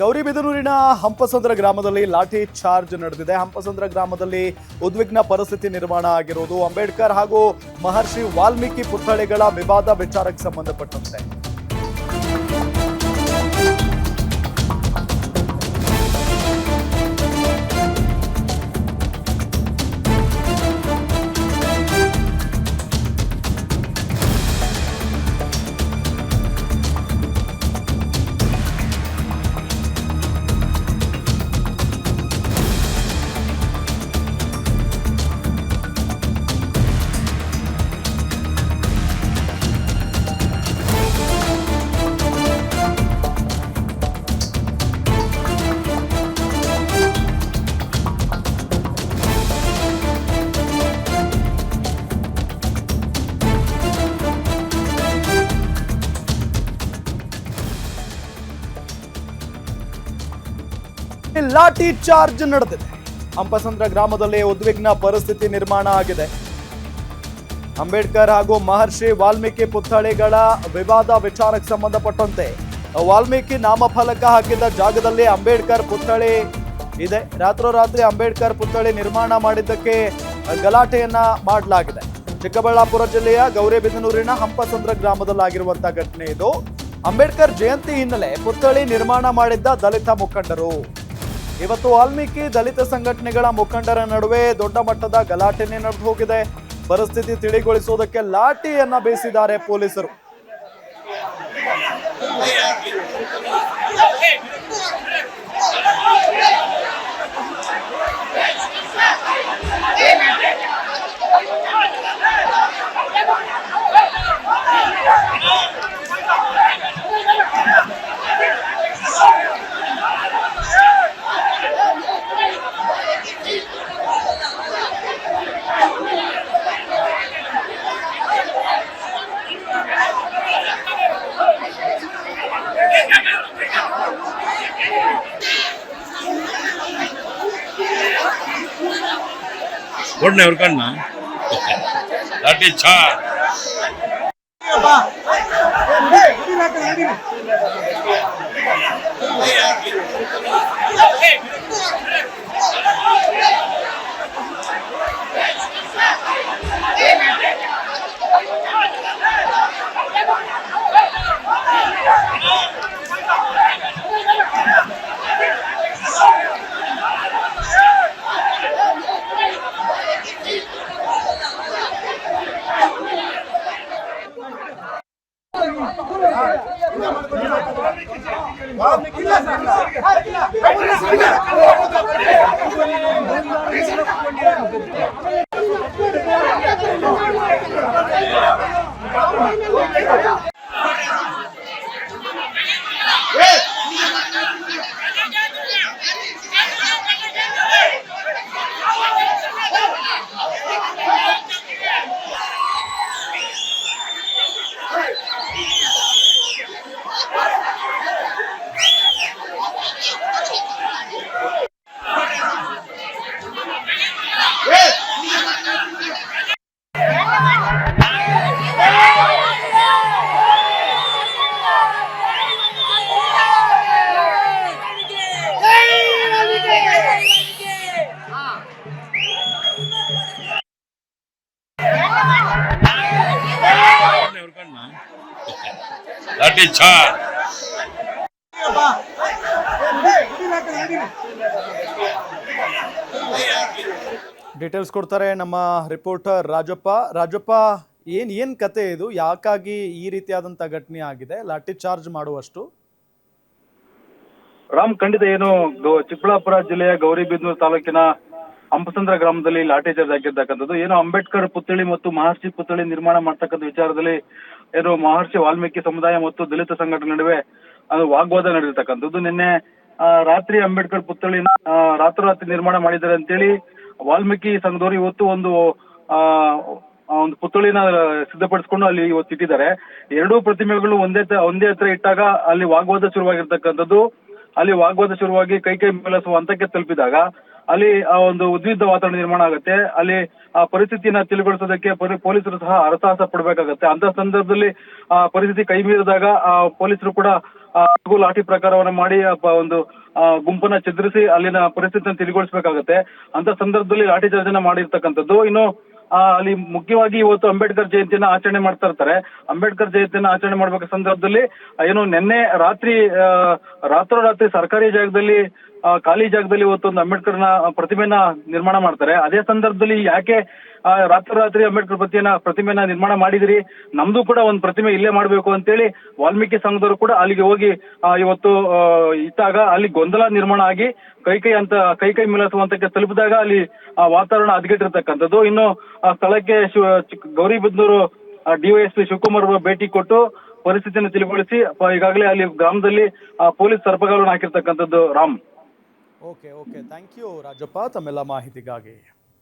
ಗೌರಿಬಿದನೂರಿನ ಹಂಪಸಂದ್ರ ಗ್ರಾಮದಲ್ಲಿ ಲಾಠಿ ಚಾರ್ಜ್ ನಡೆದಿದೆ. ಹಂಪಸಂದ್ರ ಗ್ರಾಮದಲ್ಲಿ ಉದ್ವಿಗ್ನ ಪರಿಸ್ಥಿತಿ ನಿರ್ಮಾಣ ಆಗಿರುವುದು ಅಂಬೇಡ್ಕರ್ ಹಾಗೂ ಮಹರ್ಷಿ ವಾಲ್ಮೀಕಿ ಪುತ್ಥಳಿಗಳ ವಿವಾದ ವಿಚಾರಕ್ಕೆ ಸಂಬಂಧಪಟ್ಟಂತೆ. ಲಾಠಿ ಚಾರ್ಜ್ ನಡೆದಿದೆ. ಹಂಪಸಂದ್ರ ಗ್ರಾಮದಲ್ಲಿ ಉದ್ವಿಗ್ನ ಪರಿಸ್ಥಿತಿ ನಿರ್ಮಾಣ ಆಗಿದೆ. ಅಂಬೇಡ್ಕರ್ ಹಾಗೂ ಮಹರ್ಷಿ ವಾಲ್ಮೀಕಿ ಪುತ್ಥಳಿಗಳ ವಿವಾದ ವಿಚಾರಕ್ಕೆ ಸಂಬಂಧಪಟ್ಟಂತೆ ವಾಲ್ಮೀಕಿ ನಾಮಫಲಕ ಹಾಕಿದ್ದ ಜಾಗದಲ್ಲಿ ಅಂಬೇಡ್ಕರ್ ಪುತ್ಥಳಿ ಇದೆ. ರಾತ್ರೋರಾತ್ರಿ ಅಂಬೇಡ್ಕರ್ ಪುತ್ಥಳಿ ನಿರ್ಮಾಣ ಮಾಡಿದ್ದಕ್ಕೆ ಗಲಾಟೆಯನ್ನ ಮಾಡಲಾಗಿದೆ. ಚಿಕ್ಕಬಳ್ಳಾಪುರ ಜಿಲ್ಲೆಯ ಗೌರಿಬಿದನೂರಿನ ಹಂಪಸಂದ್ರ ಗ್ರಾಮದಲ್ಲಾಗಿರುವಂತಹ ಘಟನೆ ಇದು. ಅಂಬೇಡ್ಕರ್ ಜಯಂತಿ ಹಿನ್ನೆಲೆ ಪುತ್ಥಳಿ ನಿರ್ಮಾಣ ಮಾಡಿದ್ದ ದಲಿತ ಮುಖಂಡರು. ಇವತ್ತು ವಾಲ್ಮೀಕಿ ದಲಿತ ಸಂಘಟನೆಗಳ ಮುಖಂಡರ ನಡುವೆ ದೊಡ್ಡ ಮಟ್ಟದ ಗಲಾಟೆನೇ ನಡೆದು ಹೋಗಿದೆ. ಪರಿಸ್ಥಿತಿ ತಿಳಿಗೊಳಿಸುವುದಕ್ಕೆ ಲಾಠಿಯನ್ನ ಬೀಸಿದ್ದಾರೆ ಪೊಲೀಸರು. ಕೊಡ್ನೆ ಹುಡ್ಕಣ್ಣ ಲಾಠಿ ಚಾರ್ಜ್. ಲಾಠಿ ಚಾರ್ಜ್. ಡೀಟೇಲ್ಸ್ ಕೊಡ್ತಾರೆ ನಮ್ಮ ರಿಪೋರ್ಟರ್ ರಾಜಪ್ಪ. ಏನ್ ಕತೆ ಇದು? ಯಾಕಾಗಿ ಈ ರೀತಿಯಾದಂತ ಘಟನೆ ಆಗಿದೆ, ಲಾಠಿ ಚಾರ್ಜ್ ಮಾಡುವಷ್ಟು? ರಾಮ್, ಖಂಡಿತ ಏನು ಚಿಕ್ಕಬಳ್ಳಾಪುರ ಜಿಲ್ಲೆಯ ಗೌರಿಬಿದನೂರು ತಾಲೂಕಿನ ಹಂಪಸಂದ್ರ ಗ್ರಾಮದಲ್ಲಿ ಲಾಠಿ ಚಾರ್ಜ್ ಆಗಿರ್ತಕ್ಕಂಥದ್ದು. ಏನು ಅಂಬೇಡ್ಕರ್ ಪುತ್ಥಳಿ ಮತ್ತು ಮಹರ್ಷಿ ಪುತ್ಥಳಿ ನಿರ್ಮಾಣ ಮಾಡ್ತಕ್ಕಂಥ ವಿಚಾರದಲ್ಲಿ ಏನು ಮಹರ್ಷಿ ವಾಲ್ಮೀಕಿ ಸಮುದಾಯ ಮತ್ತು ದಲಿತ ಸಂಘಟನೆ ನಡುವೆ ಅದು ವಾಗ್ವಾದ ನಡೆದಿರ್ತಕ್ಕಂಥದ್ದು. ನಿನ್ನೆ ರಾತ್ರಿ ಅಂಬೇಡ್ಕರ್ ಪುತ್ಥಳಿನ ರಾತ್ರೋರಾತ್ರಿ ನಿರ್ಮಾಣ ಮಾಡಿದ್ದಾರೆ ಅಂತೇಳಿ ವಾಲ್ಮೀಕಿ ಸಂಘದವರು ಇವತ್ತು ಒಂದು ಪುತ್ಥಳಿನ ಸಿದ್ಧಪಡಿಸಿಕೊಂಡು ಅಲ್ಲಿ ಇವತ್ತು ಇಟ್ಟಿದ್ದಾರೆ. ಎರಡೂ ಪ್ರತಿಮೆಗಳು ಒಂದೇ ಹತ್ರ ಇಟ್ಟಾಗ ಅಲ್ಲಿ ವಾಗ್ವಾದ ಶುರುವಾಗಿರ್ತಕ್ಕಂಥದ್ದು. ಅಲ್ಲಿ ವಾಗ್ವಾದ ಶುರುವಾಗಿ ಕೈ ಮೇಲಿಸುವ ಹಂತಕ್ಕೆ ತಲುಪಿದಾಗ ಅಲ್ಲಿ ಒಂದು ಉದ್ವಿಗ್ನ ವಾತಾವರಣ ನಿರ್ಮಾಣ ಆಗುತ್ತೆ. ಅಲ್ಲಿ ಆ ಪರಿಸ್ಥಿತಿಯನ್ನ ತಿಳಿಗೊಳಿಸೋದಕ್ಕೆ ಪೊಲೀಸರು ಸಹ ಹರಸಾಹಸ ಪಡಬೇಕಾಗತ್ತೆ. ಅಂತ ಸಂದರ್ಭದಲ್ಲಿ ಆ ಪರಿಸ್ಥಿತಿ ಕೈ ಮೀರಿದಾಗ ಪೊಲೀಸರು ಕೂಡ ಹಾಗೂ ಲಾಠಿ ಪ್ರಕಾರವನ್ನ ಮಾಡಿ ಒಂದು ಗುಂಪನ್ನ ಚದುರಿಸಿ ಅಲ್ಲಿನ ಪರಿಸ್ಥಿತಿಯನ್ನು ತಿಳಿಗೊಳಿಸಬೇಕಾಗುತ್ತೆ. ಅಂತ ಸಂದರ್ಭದಲ್ಲಿ ಲಾಠಿ ಚಾರ್ಜ್ ಮಾಡಿರ್ತಕ್ಕಂಥದ್ದು. ಇನ್ನು ಅಲ್ಲಿ ಮುಖ್ಯವಾಗಿ ಇವತ್ತು ಅಂಬೇಡ್ಕರ್ ಜಯಂತಿಯನ್ನ ಆಚರಣೆ ಮಾಡ್ತಾ ಇರ್ತಾರೆ. ಅಂಬೇಡ್ಕರ್ ಜಯಂತಿಯನ್ನ ಆಚರಣೆ ಮಾಡ್ಬೇಕ ಸಂದರ್ಭದಲ್ಲಿ ಏನು ನಿನ್ನೆ ರಾತ್ರೋರಾತ್ರಿ ಸರ್ಕಾರಿ ಜಾಗದಲ್ಲಿ ಖಾಲಿ ಜಾಗದಲ್ಲಿ ಇವತ್ತು ಒಂದು ಅಂಬೇಡ್ಕರ್ನ ಪ್ರತಿಮೆನ ನಿರ್ಮಾಣ ಮಾಡ್ತಾರೆ. ಅದೇ ಸಂದರ್ಭದಲ್ಲಿ ಯಾಕೆ ರಾತ್ರೋರಾತ್ರಿ ಅಂಬೇಡ್ಕರ್ ಪ್ರತಿಮೆನ ನಿರ್ಮಾಣ ಮಾಡಿದಿರಿ, ನಮ್ದು ಕೂಡ ಒಂದು ಪ್ರತಿಮೆ ಇಲ್ಲೇ ಮಾಡ್ಬೇಕು ಅಂತೇಳಿ ವಾಲ್ಮೀಕಿ ಸಂಘದವರು ಕೂಡ ಅಲ್ಲಿಗೆ ಹೋಗಿ ಇವತ್ತು ಇದ್ದಾಗ ಅಲ್ಲಿ ಗೊಂದಲ ನಿರ್ಮಾಣ ಆಗಿ ಕೈ ಮಿಲಾಯಿಸುವಂತಕ್ಕೆ ತಲುಪಿದಾಗ ಅಲ್ಲಿ ವಾತಾವರಣ ಹದಗೆಟ್ಟಿರ್ತಕ್ಕಂಥದ್ದು. ಇನ್ನು ಸ್ಥಳಕ್ಕೆ ಗೌರಿಬಿದನೂರು ಡಿವೈಎಸ್ಪಿ ಶಿವಕುಮಾರ್ ಭೇಟಿ ಕೊಟ್ಟು ಪರಿಸ್ಥಿತಿಯನ್ನು ತಿಳಿಗೊಳಿಸಿ ಈಗಾಗಲೇ ಅಲ್ಲಿ ಗ್ರಾಮದಲ್ಲಿ ಪೊಲೀಸ್ ಸರ್ಪಗಾಲನ್ನು ಹಾಕಿರ್ತಕ್ಕಂಥದ್ದು. Ram. Okay thank you Rajappa ತಮ್ಮೆಲ್ಲ ಮಾಹಿತಿಗಾಗಿ.